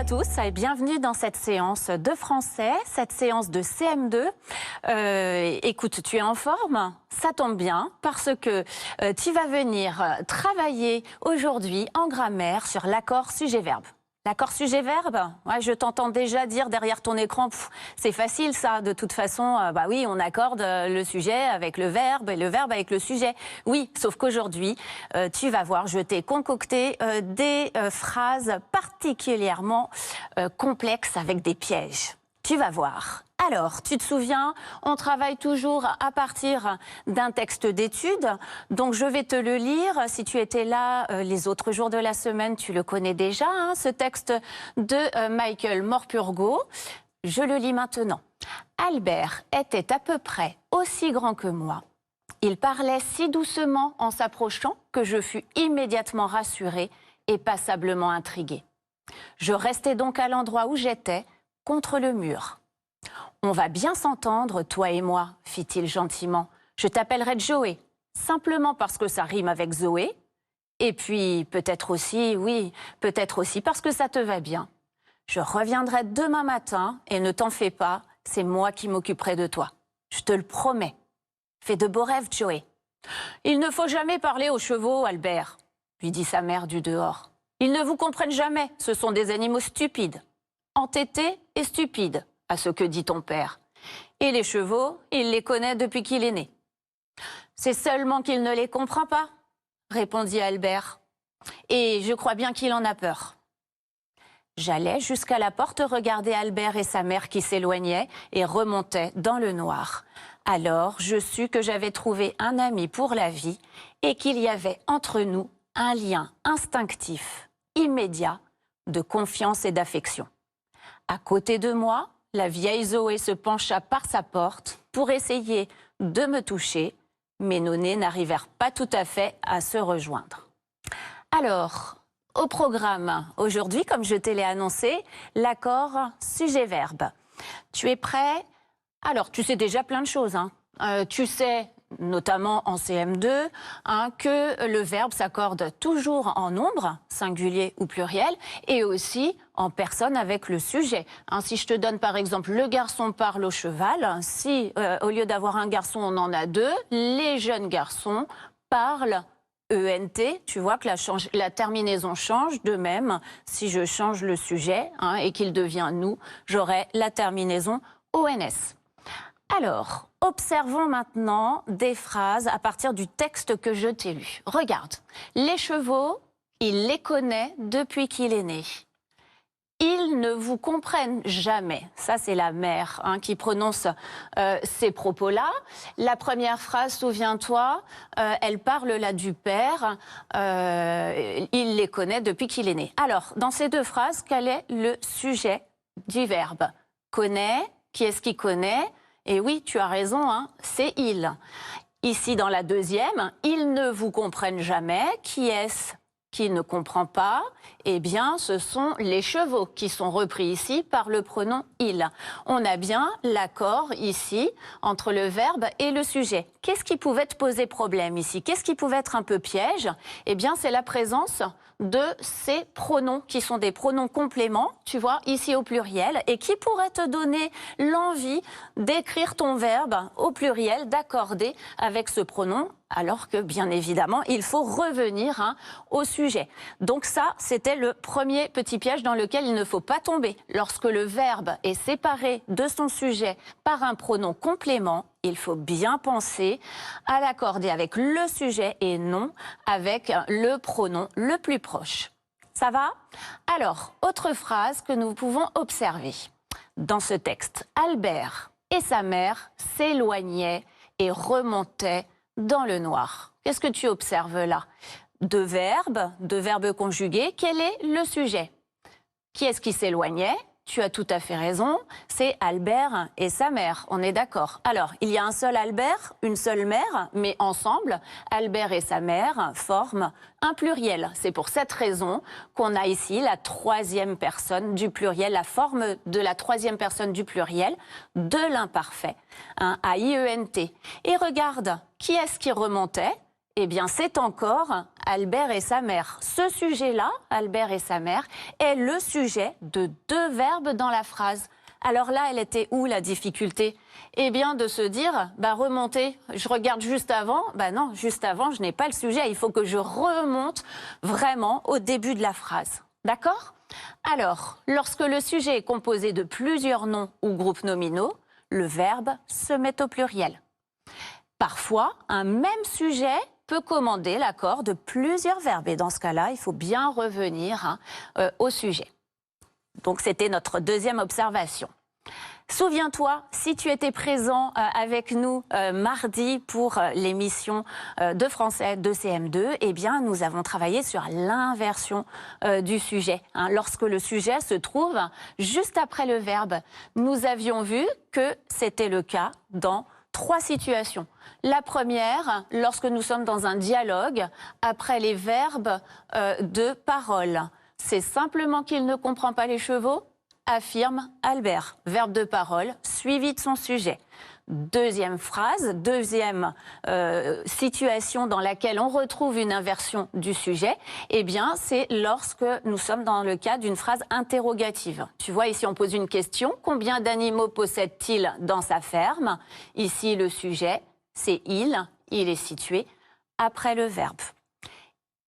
tous et bienvenue dans cette séance de français, cette séance de CM2. Écoute, tu es en forme? Ça tombe bien parce que tu vas venir travailler aujourd'hui en grammaire sur l'accord sujet-verbe. L'accord sujet-verbe, ouais, je t'entends déjà dire derrière ton écran, c'est facile ça, de toute façon, bah oui, on accorde le sujet avec le verbe et le verbe avec le sujet. Oui, sauf qu'aujourd'hui, tu vas voir, je t'ai concocté des phrases particulièrement complexes avec des pièges. Tu vas voir. Alors, tu te souviens, on travaille toujours à partir d'un texte d'étude. Donc, je vais te le lire. Si tu étais là les autres jours de la semaine, tu le connais déjà, hein, ce texte de Michael Morpurgo. Je le lis maintenant. Albert était à peu près aussi grand que moi. Il parlait si doucement en s'approchant que je fus immédiatement rassurée et passablement intriguée. Je restai donc à l'endroit où j'étais, contre le mur. « On va bien s'entendre, toi et moi, fit-il gentiment. Je t'appellerai Joey, simplement parce que ça rime avec Zoé. Et puis, peut-être aussi, oui, peut-être aussi parce que ça te va bien. Je reviendrai demain matin et ne t'en fais pas, c'est moi qui m'occuperai de toi. Je te le promets. Fais de beaux rêves, Joey. Il ne faut jamais parler aux chevaux, Albert, lui dit sa mère du dehors. Ils ne vous comprennent jamais, ce sont des animaux stupides. Entêtés et stupides. À ce que dit ton père. Et les chevaux, il les connaît depuis qu'il est né. C'est seulement qu'il ne les comprend pas, répondit Albert. Et je crois bien qu'il en a peur. J'allais jusqu'à la porte regarder Albert et sa mère qui s'éloignaient et remontaient dans le noir. Alors je sus que j'avais trouvé un ami pour la vie et qu'il y avait entre nous un lien instinctif, immédiat, de confiance et d'affection. À côté de moi, la vieille Zoé se pencha par sa porte pour essayer de me toucher, mais nos nez n'arrivèrent pas tout à fait à se rejoindre. Alors, au programme, aujourd'hui, comme je te l'ai annoncé, l'accord sujet-verbe. Tu es prêt? Alors, tu sais déjà plein de choses, hein. Tu sais, notamment en CM2, hein, que le verbe s'accorde toujours en nombre, singulier ou pluriel, et aussi en personne avec le sujet. Hein, si je te donne par exemple « le garçon parle au cheval », si au lieu d'avoir un garçon, on en a deux, les jeunes garçons parlent ENT, tu vois que la terminaison change. De même, si je change le sujet hein, et qu'il devient nous, j'aurai la terminaison ONS. Alors, observons maintenant des phrases à partir du texte que je t'ai lu. Regarde, les chevaux, il les connaît depuis qu'il est né. Ils ne vous comprennent jamais. Ça, c'est la mère hein, qui prononce ces propos-là. La première phrase, souviens-toi, elle parle là du père. Il les connaît depuis qu'il est né. Alors, dans ces deux phrases, quel est le sujet du verbe? Connaît, qui est-ce qui connaît? Et oui, tu as raison, hein, c'est il. Ici, dans la deuxième, ils ne vous comprennent jamais. Qui est-ce qui ne comprend pas? Eh bien, ce sont les chevaux qui sont repris ici par le pronom « il ». On a bien l'accord ici entre le verbe et le sujet. Qu'est-ce qui pouvait te poser problème ici? Qu'est-ce qui pouvait être un peu piège? Eh bien, c'est la présence de ces pronoms qui sont des pronoms compléments, tu vois, ici au pluriel, et qui pourraient te donner l'envie d'écrire ton verbe au pluriel, d'accorder avec ce pronom, alors que, bien évidemment, il faut revenir hein, au sujet. Donc ça, c'était le premier petit piège dans lequel il ne faut pas tomber. Lorsque le verbe est séparé de son sujet par un pronom complément, il faut bien penser à l'accorder avec le sujet et non avec le pronom le plus proche. Ça va? Alors, autre phrase que nous pouvons observer dans ce texte. Albert et sa mère s'éloignaient et remontaient dans le noir. Qu'est-ce que tu observes là? Deux verbes conjugués. Quel est le sujet? Qui est-ce qui s'éloignait? Tu as tout à fait raison, c'est Albert et sa mère, on est d'accord. Alors, il y a un seul Albert, une seule mère, mais ensemble, Albert et sa mère forment un pluriel. C'est pour cette raison qu'on a ici la troisième personne du pluriel, la forme de la troisième personne du pluriel de l'imparfait, un AIENT. Et regarde, qui est-ce qui remontait? eh bien, c'est encore Albert et sa mère. Ce sujet-là, Albert et sa mère, est le sujet de 2 verbes dans la phrase. Alors là, elle était où la difficulté? Eh bien, de se dire, remonter, je regarde juste avant. Non, juste avant, je n'ai pas le sujet. Il faut que je remonte vraiment au début de la phrase. D'accord? Alors, lorsque le sujet est composé de plusieurs noms ou groupes nominaux, le verbe se met au pluriel. Parfois, un même sujet peut commander l'accord de plusieurs verbes. Et dans ce cas-là, il faut bien revenir au sujet. Donc, c'était notre deuxième observation. Souviens-toi, si tu étais présent avec nous mardi pour l'émission de français de CM2, eh bien, nous avons travaillé sur l'inversion du sujet. Lorsque le sujet se trouve juste après le verbe, nous avions vu que c'était le cas dans 3 situations. La première, lorsque nous sommes dans un dialogue après les verbes de parole. C'est simplement qu'il ne comprend pas les chevaux, affirme Albert. Verbe de parole suivi de son sujet. Deuxième phrase, deuxième situation dans laquelle on retrouve une inversion du sujet, eh bien, c'est lorsque nous sommes dans le cas d'une phrase interrogative. Tu vois, ici, on pose une question. Combien d'animaux possède-t-il dans sa ferme? Ici, le sujet, c'est il. Il est situé après le verbe.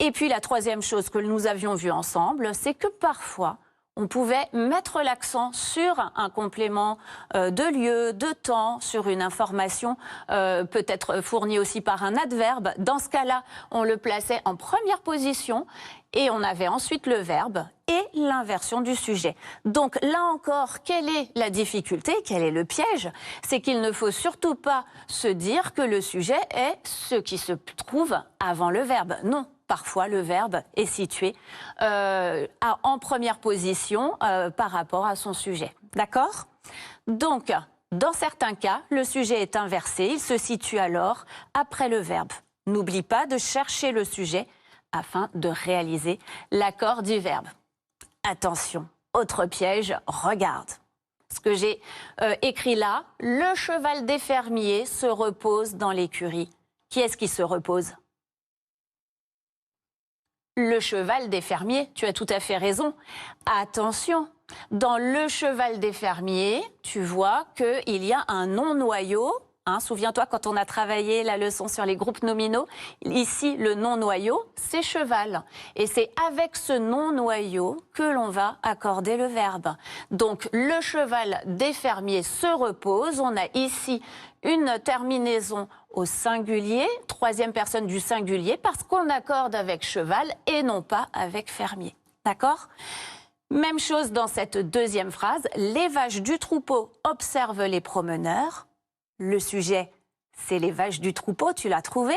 Et puis, la troisième chose que nous avions vue ensemble, c'est que parfois, on pouvait mettre l'accent sur un complément de lieu, de temps, sur une information peut-être fournie aussi par un adverbe. Dans ce cas-là, on le plaçait en première position et on avait ensuite le verbe et l'inversion du sujet. Donc là encore, quelle est la difficulté? Quel est le piège? C'est qu'il ne faut surtout pas se dire que le sujet est ce qui se trouve avant le verbe. Non. Parfois, le verbe est situé en première position par rapport à son sujet. D'accord? Donc, dans certains cas, le sujet est inversé. Il se situe alors après le verbe. N'oublie pas de chercher le sujet afin de réaliser l'accord du verbe. Attention, autre piège, regarde. Ce que j'ai écrit là, le cheval des fermiers se repose dans l'écurie. Qui est-ce qui se repose ? Le cheval des fermiers, tu as tout à fait raison. Attention, dans le cheval des fermiers, tu vois qu'il y a un non-noyau. Souviens-toi, quand on a travaillé la leçon sur les groupes nominaux, ici, le non-noyau, c'est cheval. Et c'est avec ce non-noyau que l'on va accorder le verbe. Donc, le cheval des fermiers se repose. On a ici une terminaison au singulier, troisième personne du singulier, parce qu'on accorde avec cheval et non pas avec fermier. D'accord ? Même chose dans cette deuxième phrase. Les vaches du troupeau observent les promeneurs. Le sujet, c'est les vaches du troupeau, tu l'as trouvé?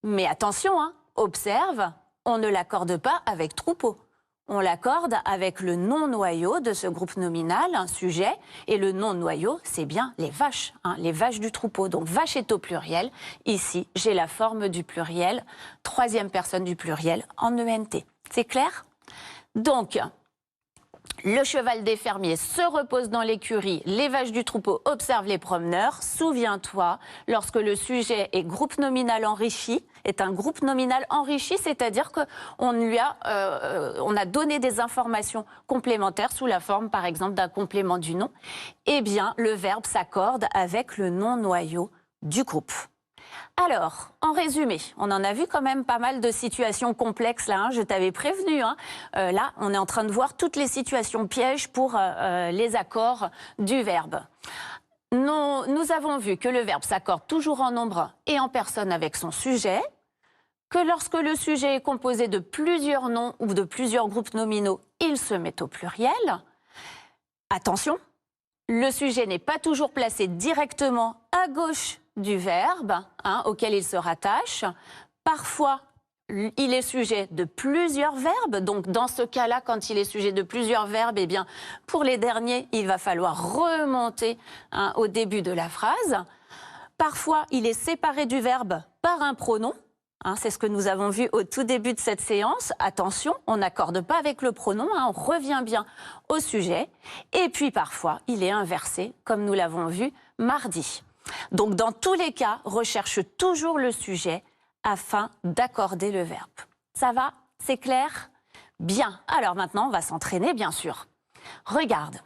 Mais attention, observe, on ne l'accorde pas avec troupeau. On l'accorde avec le non-noyau de ce groupe nominal, un sujet, et le non-noyau, c'est bien les vaches du troupeau. Donc, vache est au pluriel. Ici, j'ai la forme du pluriel, troisième personne du pluriel en ENT. C'est clair? Donc, le cheval des fermiers se repose dans l'écurie, les vaches du troupeau observent les promeneurs. Souviens-toi, lorsque le sujet est groupe nominal enrichi, est un groupe nominal enrichi, c'est-à-dire qu'on a donné des informations complémentaires sous la forme, par exemple, d'un complément du nom, eh bien, le verbe s'accorde avec le non-noyau du groupe. Alors, en résumé, on en a vu quand même pas mal de situations complexes là, je t'avais prévenu. Là, on est en train de voir toutes les situations pièges pour les accords du verbe. Nous avons vu que le verbe s'accorde toujours en nombre et en personne avec son sujet, que lorsque le sujet est composé de plusieurs noms ou de plusieurs groupes nominaux, il se met au pluriel. Attention, le sujet n'est pas toujours placé directement à gauche du verbe auquel il se rattache. Parfois, il est sujet de plusieurs verbes. Donc, dans ce cas-là, quand il est sujet de plusieurs verbes, eh bien, pour les derniers, il va falloir remonter au début de la phrase. Parfois, il est séparé du verbe par un pronom. C'est ce que nous avons vu au tout début de cette séance. Attention, on n'accorde pas avec le pronom, on revient bien au sujet. Et puis, parfois, il est inversé, comme nous l'avons vu mardi. Donc, dans tous les cas, recherche toujours le sujet afin d'accorder le verbe. Ça va? C'est clair? Bien. Alors maintenant, on va s'entraîner, bien sûr. Regarde.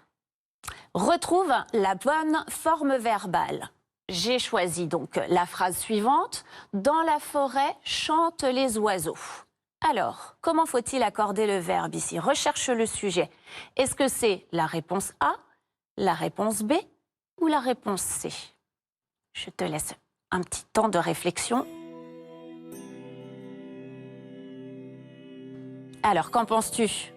Retrouve la bonne forme verbale. J'ai choisi donc la phrase suivante. Dans la forêt chantent les oiseaux. Alors, comment faut-il accorder le verbe ici? Recherche le sujet. Est-ce que c'est la réponse A, la réponse B ou la réponse C? Je te laisse un petit temps de réflexion. Alors, qu'en penses-tu?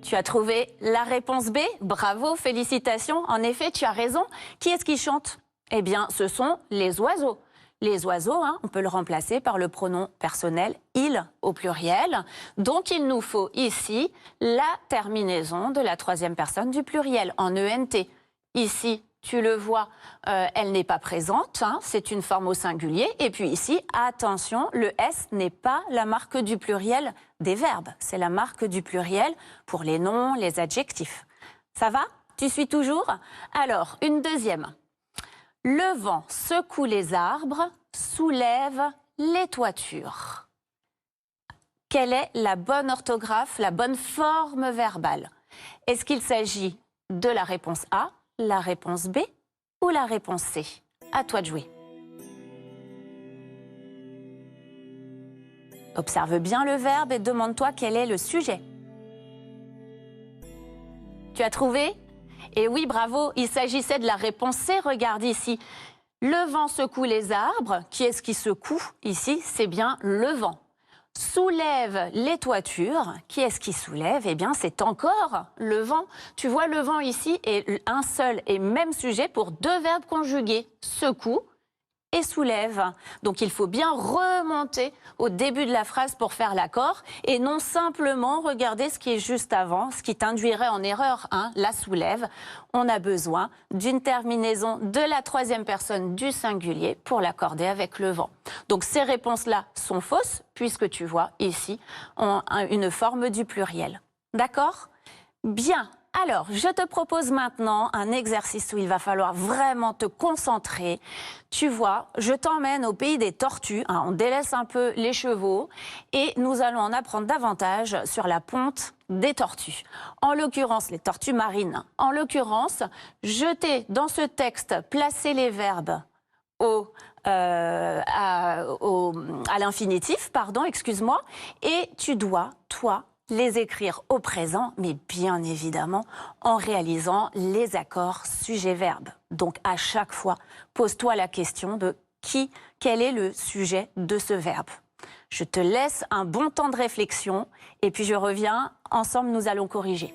Tu as trouvé la réponse B? Bravo, félicitations. En effet, tu as raison. Qui est-ce qui chante? Eh bien, ce sont les oiseaux. Les oiseaux, on peut le remplacer par le pronom personnel « il » au pluriel. Donc, il nous faut ici la terminaison de la troisième personne du pluriel, en ENT. Ici, tu le vois, elle n'est pas présente, c'est une forme au singulier. Et puis ici, attention, le S n'est pas la marque du pluriel des verbes. C'est la marque du pluriel pour les noms, les adjectifs. Ça va? Tu suis toujours? Alors, une deuxième. Le vent secoue les arbres, soulève les toitures. Quelle est la bonne orthographe, la bonne forme verbale? Est-ce qu'il s'agit de la réponse A, la réponse B ou la réponse C? À toi de jouer. Observe bien le verbe et demande-toi quel est le sujet. Tu as trouvé? Et oui, bravo, il s'agissait de la réponse C. Regarde ici. Le vent secoue les arbres. Qui est-ce qui secoue ici? C'est bien le vent. Soulève les toitures. Qui est-ce qui soulève? Eh bien, c'est encore le vent. Tu vois, le vent ici est un seul et même sujet pour deux verbes conjugués. Secoue et soulève. Donc, il faut bien remonter au début de la phrase pour faire l'accord et non simplement regarder ce qui est juste avant, ce qui t'induirait en erreur, la soulève. On a besoin d'une terminaison de la troisième personne du singulier pour l'accorder avec le vent. Donc, ces réponses-là sont fausses puisque tu vois ici une forme du pluriel. D'accord? Bien. Alors, je te propose maintenant un exercice où il va falloir vraiment te concentrer. Tu vois, je t'emmène au pays des tortues, on délaisse un peu les chevaux et nous allons en apprendre davantage sur la ponte des tortues. En l'occurrence, les tortues marines. En l'occurrence, je t'ai dans ce texte placé les verbes à l'infinitif, pardon, excuse-moi, et tu dois, toi, les écrire au présent, mais bien évidemment en réalisant les accords sujet-verbe. Donc à chaque fois, pose-toi la question de quel est le sujet de ce verbe. Je te laisse un bon temps de réflexion et puis je reviens, ensemble nous allons corriger.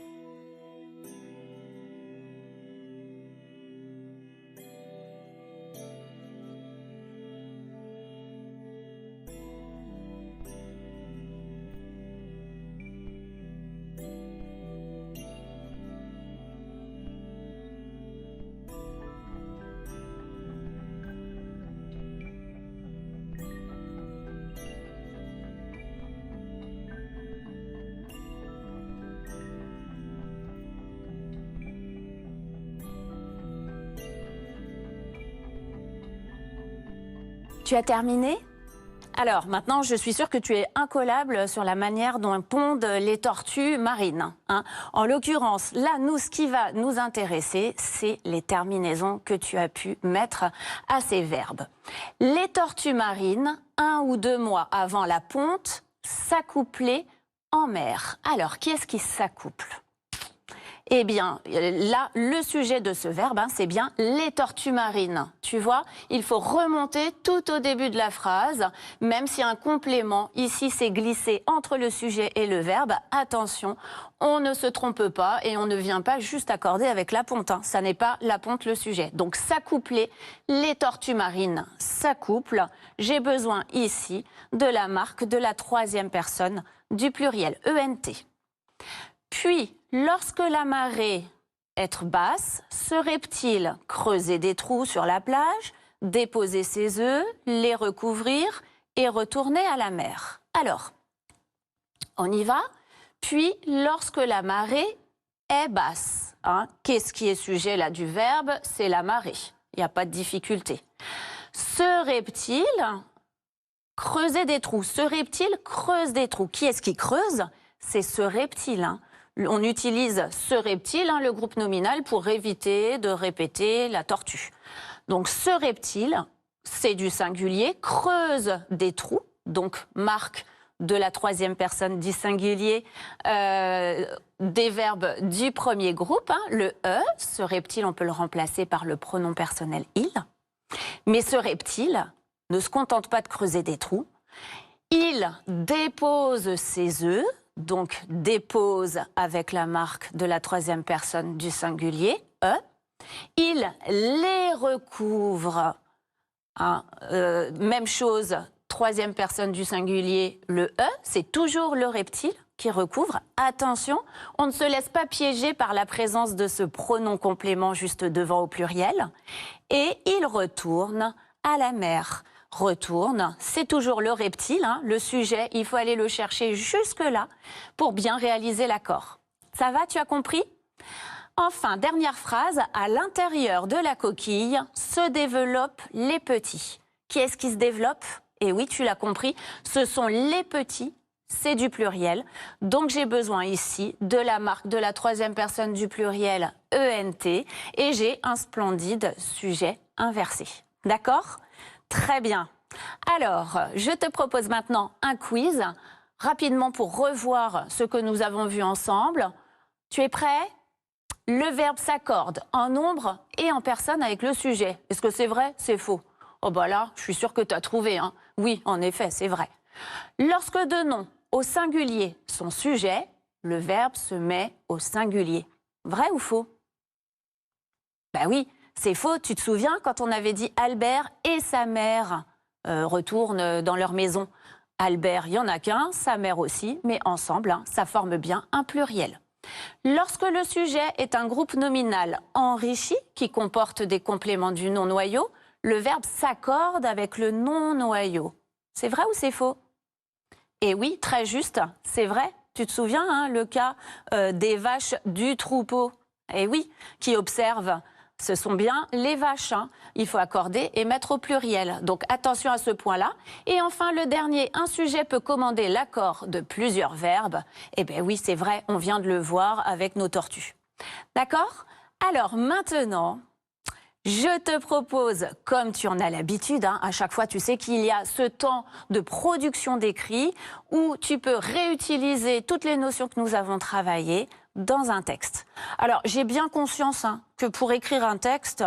Tu as terminé? Alors, maintenant, je suis sûre que tu es incollable sur la manière dont pondent les tortues marines. En l'occurrence, là, ce qui va nous intéresser, c'est les terminaisons que tu as pu mettre à ces verbes. Les tortues marines, 1 ou 2 mois avant la ponte, s'accouplaient en mer. Alors, qui est-ce qui s'accouple? Eh bien, là, le sujet de ce verbe, c'est bien les tortues marines. Tu vois, il faut remonter tout au début de la phrase, même si un complément, ici, s'est glissé entre le sujet et le verbe. Attention, on ne se trompe pas et on ne vient pas juste accorder avec la ponte. Ça n'est pas la ponte le sujet. Donc, s'accoupler, les tortues marines s'accouplent. J'ai besoin ici de la marque de la troisième personne du pluriel, ENT. Puis, lorsque la marée est basse, ce reptile creuser des trous sur la plage, déposer ses œufs, les recouvrir et retourner à la mer. Alors, on y va. Puis, lorsque la marée est basse, qu'est-ce qui est sujet là du verbe? C'est la marée. Il n'y a pas de difficulté. Ce reptile Creuser des trous. Ce reptile creuse des trous. Qui est-ce qui creuse? C'est ce reptile. Hein. On utilise ce reptile, hein, le groupe nominal, pour éviter de répéter la tortue. Donc ce reptile, c'est du singulier, creuse des trous, donc marque de la troisième personne du singulier, des verbes du premier groupe. Hein, le « e », ce reptile, on peut le remplacer par le pronom personnel « il ». Mais ce reptile ne se contente pas de creuser des trous, il dépose ses œufs, donc dépose avec la marque de la troisième personne du singulier, « e ». Il les recouvre, hein, même chose, troisième personne du singulier, le « e », c'est toujours le reptile qui recouvre. Attention, on ne se laisse pas piéger par la présence de ce pronom complément juste devant au pluriel. Et il retourne à la mer. Retourne, c'est toujours le reptile, hein, le sujet, il faut aller le chercher jusque-là pour bien réaliser l'accord. Ça va, tu as compris ? Enfin, dernière phrase, à l'intérieur de la coquille se développent les petits. Qui est-ce qui se développe? Et oui, tu l'as compris, ce sont les petits, c'est du pluriel. Donc j'ai besoin ici de la marque de la troisième personne du pluriel ENT et j'ai un splendide sujet inversé. D'accord? Très bien. Alors, je te propose maintenant un quiz, rapidement pour revoir ce que nous avons vu ensemble. Tu es prêt? Le verbe s'accorde en nombre et en personne avec le sujet. Est-ce que c'est vrai? C'est faux? Oh bah là, je suis sûre que tu as trouvé. Hein. Oui, en effet, c'est vrai. Lorsque deux noms au singulier sont sujets, le verbe se met au singulier. Vrai ou faux? Ben oui, c'est faux. Tu te souviens quand on avait dit Albert et sa mère retournent dans leur maison. Albert, il n'y en a qu'un, sa mère aussi, mais ensemble, hein, ça forme bien un pluriel. Lorsque le sujet est un groupe nominal enrichi qui comporte des compléments du nom noyau, le verbe s'accorde avec le nom noyau. C'est vrai ou c'est faux? Et oui, très juste, c'est vrai. Tu te souviens, hein, le cas des vaches du troupeau? Et oui, qui observe. Ce sont bien les vaches. Hein. Il faut accorder et mettre au pluriel. Donc attention à ce point-là. Et enfin, le dernier, un sujet peut commander l'accord de plusieurs verbes. Eh bien oui, c'est vrai, on vient de le voir avec nos tortues. D'accord? Alors maintenant, je te propose, comme tu en as l'habitude, hein, à chaque fois tu sais qu'il y a ce temps de production d'écrit où tu peux réutiliser toutes les notions que nous avons travaillées dans un texte. Alors, j'ai bien conscience hein, que pour écrire un texte,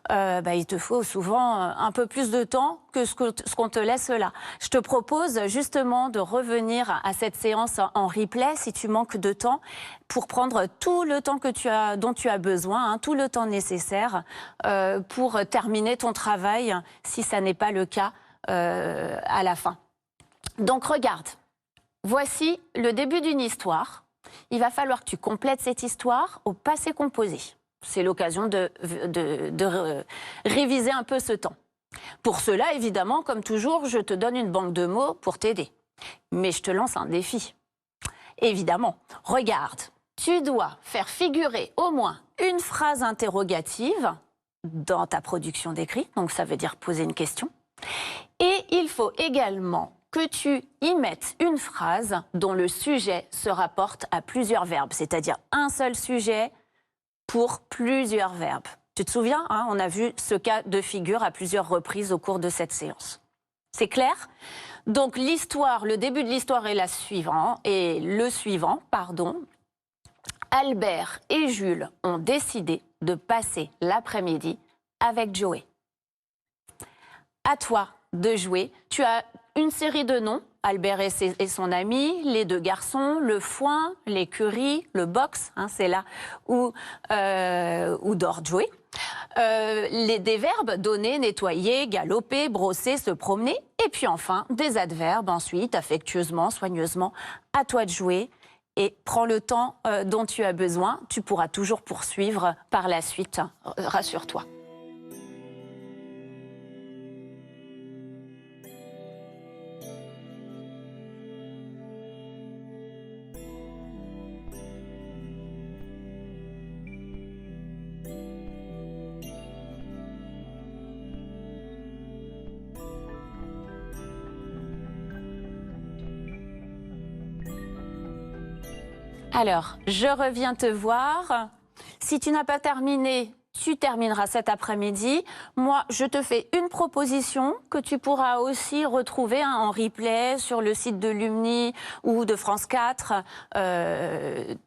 il te faut souvent un peu plus de temps que ce qu'on te laisse là. Je te propose justement de revenir à cette séance en replay si tu manques de temps pour prendre tout le temps dont tu as besoin, hein, tout le temps nécessaire pour terminer ton travail si ça n'est pas le cas à la fin. Donc, regarde, voici le début d'une histoire. Il va falloir que tu complètes cette histoire au passé composé. C'est l'occasion de réviser un peu ce temps. Pour cela, évidemment, comme toujours, je te donne une banque de mots pour t'aider. Mais je te lance un défi. Évidemment, regarde, tu dois faire figurer au moins une phrase interrogative dans ta production d'écrit, donc ça veut dire poser une question. Et il faut également que tu y mettes une phrase dont le sujet se rapporte à plusieurs verbes, c'est-à-dire un seul sujet pour plusieurs verbes. Tu te souviens, hein, on a vu ce cas de figure à plusieurs reprises au cours de cette séance. C'est clair? Donc l'histoire, le début de l'histoire est le suivant. Albert et Jules ont décidé de passer l'après-midi avec Joey. À toi de jouer. Tu as une série de noms, Albert et son ami, les deux garçons, le foin, l'écurie, le box, hein, c'est là où dort Joey. Des verbes, donner, nettoyer, galoper, brosser, se promener. Et puis enfin, des adverbes ensuite, affectueusement, soigneusement. À toi de jouer et prends le temps dont tu as besoin. Tu pourras toujours poursuivre par la suite, rassure-toi. Alors, je reviens te voir. Si tu n'as pas terminé, tu termineras cet après-midi. Moi, je te fais une proposition que tu pourras aussi retrouver en replay sur le site de Lumni ou de France 4.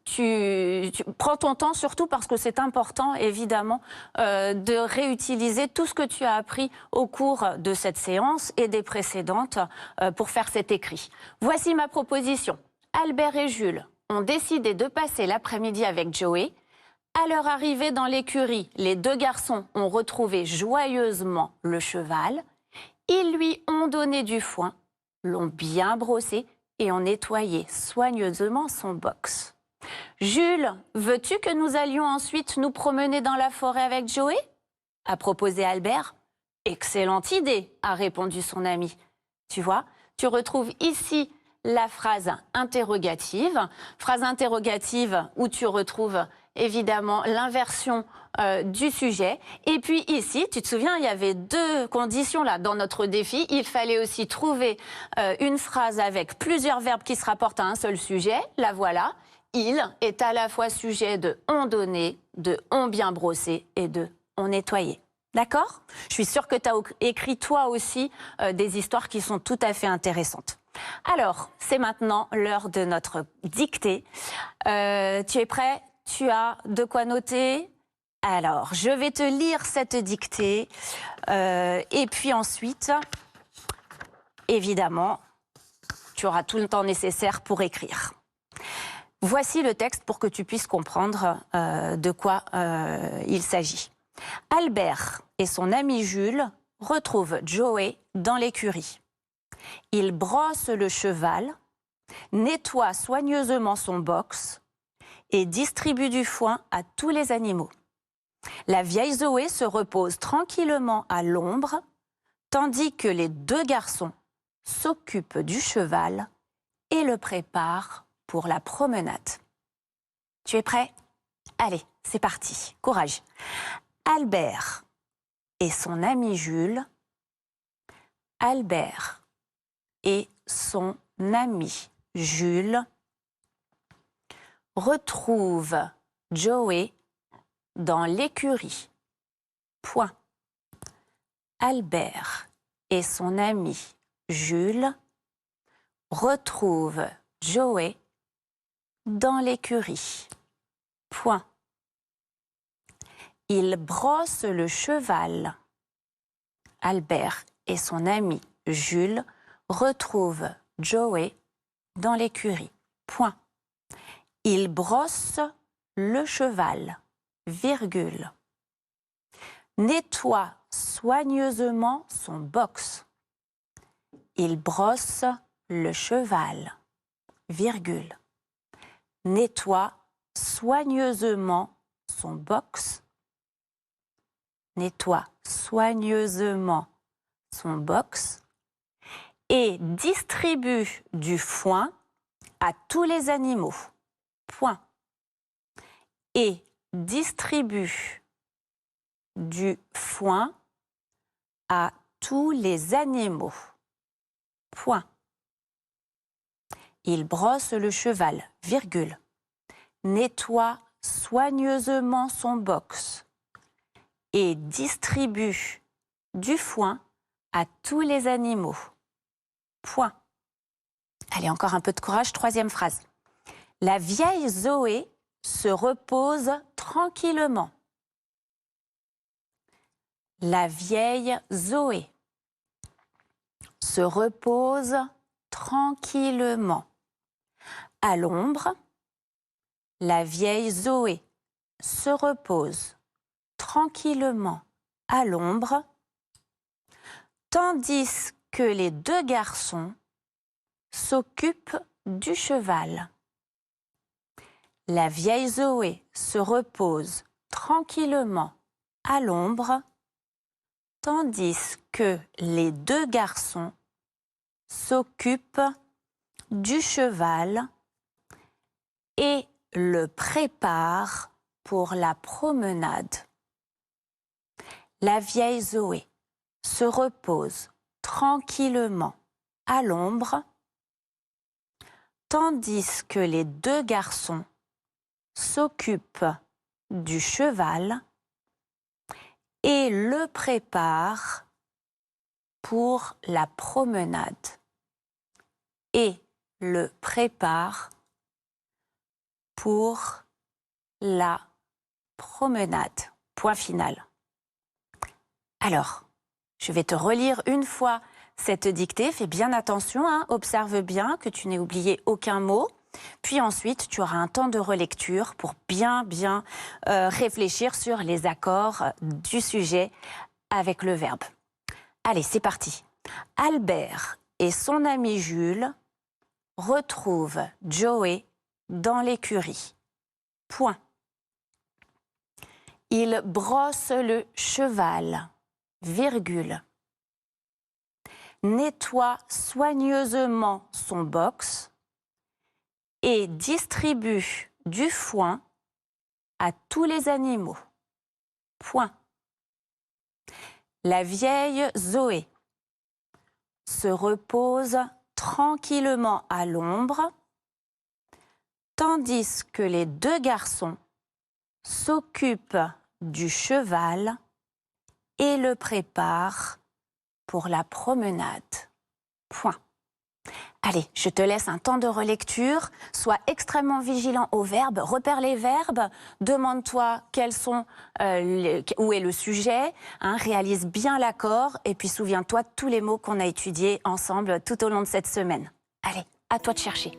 Tu prends ton temps surtout parce que c'est important, évidemment, de réutiliser tout ce que tu as appris au cours de cette séance et des précédentes pour faire cet écrit. Voici ma proposition. Albert et Jules ont décidé de passer l'après-midi avec Joey. À leur arrivée dans l'écurie, les deux garçons ont retrouvé joyeusement le cheval. Ils lui ont donné du foin, l'ont bien brossé et ont nettoyé soigneusement son box. Jules, veux-tu que nous allions ensuite nous promener dans la forêt avec Joey ? A proposé Albert. Excellente idée, a répondu son ami. Tu vois, tu retrouves ici la phrase interrogative où tu retrouves évidemment l'inversion du sujet. Et puis ici, tu te souviens, il y avait deux conditions là dans notre défi. Il fallait aussi trouver une phrase avec plusieurs verbes qui se rapportent à un seul sujet. La voilà. Il est à la fois sujet de on donné, de on bien brossé et de on nettoyé. D'accord ? Je suis sûre que tu as écrit toi aussi des histoires qui sont tout à fait intéressantes. Alors, c'est maintenant l'heure de notre dictée. Tu es prêt ? Tu as de quoi noter ? Alors, je vais te lire cette dictée. Et puis ensuite, évidemment, tu auras tout le temps nécessaire pour écrire. Voici le texte pour que tu puisses comprendre de quoi il s'agit. Albert et son ami Jules retrouvent Joey dans l'écurie. Il brosse le cheval, nettoie soigneusement son box et distribue du foin à tous les animaux. La vieille Zoé se repose tranquillement à l'ombre, tandis que les deux garçons s'occupent du cheval et le préparent pour la promenade. Tu es prêt ? Allez, c'est parti. Courage. Albert et son ami Jules. Albert et son ami Jules retrouvent Joey dans l'écurie. Point. Albert et son ami Jules retrouvent Joey dans l'écurie. Point. Il brosse le cheval. Albert et son ami Jules retrouvent Joey dans l'écurie. Point. Il brosse le cheval, virgule. Nettoie soigneusement son box. Il brosse le cheval, virgule. Nettoie soigneusement son box. Nettoie soigneusement son box et distribue du foin à tous les animaux. Point. Et distribue du foin à tous les animaux. Point. Il brosse le cheval, virgule. Nettoie soigneusement son box et distribue du foin à tous les animaux. Point. Allez, encore un peu de courage, troisième phrase. La vieille Zoé se repose tranquillement. La vieille Zoé se repose tranquillement. À l'ombre, la vieille Zoé se repose tranquillement à l'ombre, tandis que les deux garçons s'occupent du cheval. La vieille Zoé se repose tranquillement à l'ombre, tandis que les deux garçons s'occupent du cheval et le préparent pour la promenade. La vieille Zoé se repose tranquillement à l'ombre, tandis que les deux garçons s'occupe du cheval et le prépare pour la promenade. Et le prépare pour la promenade. Point final. Alors, je vais te relire une fois cette dictée. Fais bien attention, hein, observe bien que tu n'aies oublié aucun mot. Puis ensuite, tu auras un temps de relecture pour bien réfléchir sur les accords du sujet avec le verbe. Allez, c'est parti. Albert et son ami Jules retrouvent Joey dans l'écurie. Point. Il brosse le cheval, virgule. Nettoie soigneusement son box et distribue du foin à tous les animaux. Point. La vieille Zoé se repose tranquillement à l'ombre, tandis que les deux garçons s'occupent du cheval et le préparent pour la promenade. Point. Allez, je te laisse un temps de relecture. Sois extrêmement vigilant aux verbes. Repère les verbes. Demande-toi où est le sujet. Hein, réalise bien l'accord. Et puis souviens-toi de tous les mots qu'on a étudiés ensemble tout au long de cette semaine. Allez, à toi de chercher.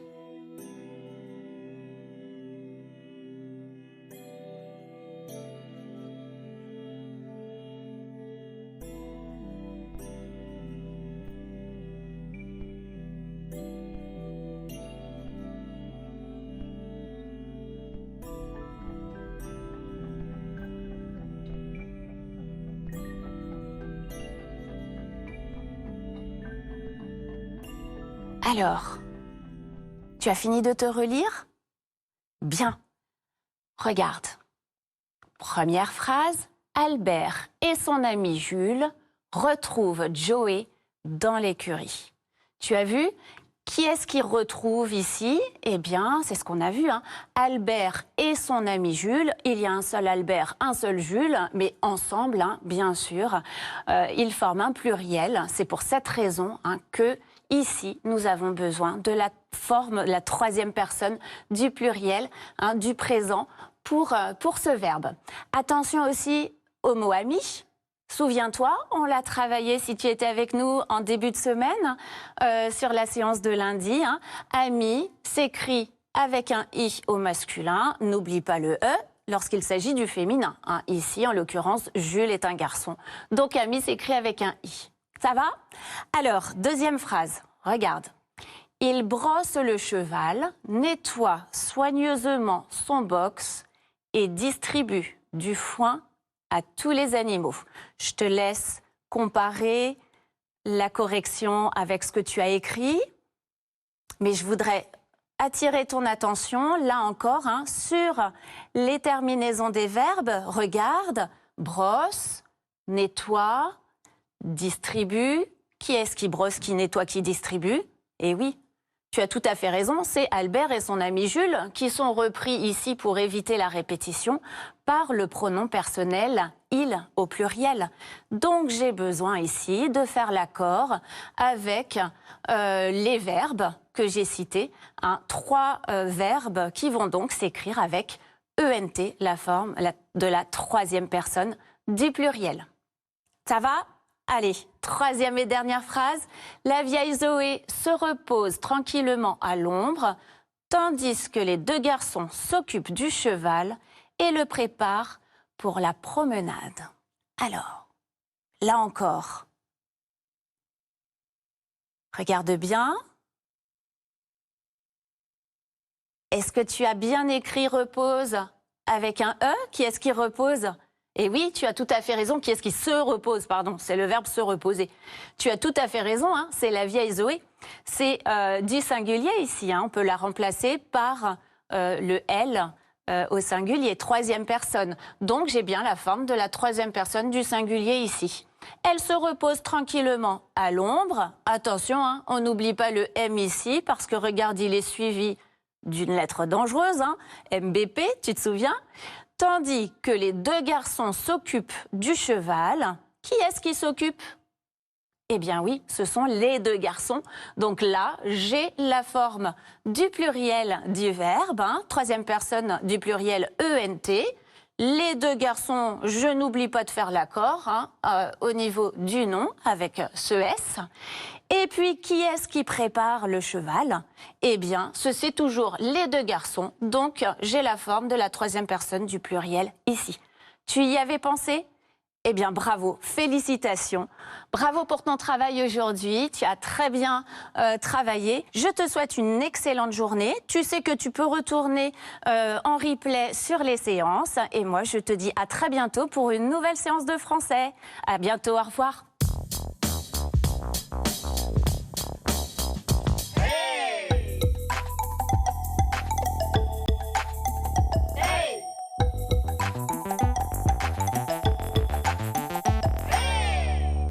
Alors, tu as fini de te relire? Bien. Regarde. Première phrase, Albert et son ami Jules retrouvent Joey dans l'écurie. Tu as vu? Qui est-ce qui retrouve ici? Eh bien, c'est ce qu'on a vu, hein. Albert et son ami Jules. Il y a un seul Albert, un seul Jules, mais ensemble, hein, bien sûr, ils forment un pluriel. C'est pour cette raison que ici, nous avons besoin de la forme, la troisième personne du pluriel, du présent, pour ce verbe. Attention aussi au mot ami. Souviens-toi, on l'a travaillé si tu étais avec nous en début de semaine sur la séance de lundi. Hein. Ami s'écrit avec un i au masculin. N'oublie pas le e lorsqu'il s'agit du féminin. Hein. Ici, en l'occurrence, Jules est un garçon. Donc, ami s'écrit avec un i. Ça va? Alors, deuxième phrase. Regarde. Il brosse le cheval, nettoie soigneusement son box et distribue du foin à tous les animaux. Je te laisse comparer la correction avec ce que tu as écrit, mais je voudrais attirer ton attention, là encore, sur les terminaisons des verbes. Regarde, brosse, nettoie, distribue. Qui est-ce qui brosse, qui nettoie, qui distribue? Eh oui, tu as tout à fait raison, c'est Albert et son ami Jules qui sont repris ici pour éviter la répétition par le pronom personnel « il » au pluriel. Donc j'ai besoin ici de faire l'accord avec les verbes que j'ai cités, trois verbes qui vont donc s'écrire avec ENT, la forme de la troisième personne du pluriel. Ça va ? Allez, troisième et dernière phrase. La vieille Zoé se repose tranquillement à l'ombre, tandis que les deux garçons s'occupent du cheval et le préparent pour la promenade. Alors, là encore, regarde bien. Est-ce que tu as bien écrit repose avec un E? Qui est-ce qui repose? Et oui, tu as tout à fait raison. Qui est-ce qui se repose? Pardon, c'est le verbe se reposer. Tu as tout à fait raison, c'est la vieille Zoé. C'est du singulier ici. On peut la remplacer par le L au singulier, troisième personne. Donc j'ai bien la forme de la troisième personne du singulier ici. Elle se repose tranquillement à l'ombre. Attention, on n'oublie pas le M ici, parce que regarde, il est suivi d'une lettre dangereuse, hein, MBP, tu te souviens? Tandis que les deux garçons s'occupent du cheval. Qui est-ce qui s'occupe? Eh bien oui, ce sont les deux garçons. Donc là, j'ai la forme du pluriel du verbe, hein, troisième personne du pluriel ENT. Les deux garçons, je n'oublie pas de faire l'accord hein, au niveau du nom avec ce S. Et puis, qui est-ce qui prépare le cheval? Eh bien, c'est toujours les deux garçons. Donc, j'ai la forme de la troisième personne du pluriel ici. Tu y avais pensé? Eh bien, bravo, félicitations. Bravo pour ton travail aujourd'hui. Tu as très bien travaillé. Je te souhaite une excellente journée. Tu sais que tu peux retourner en replay sur les séances. Et moi, je te dis à très bientôt pour une nouvelle séance de français. À bientôt, au revoir.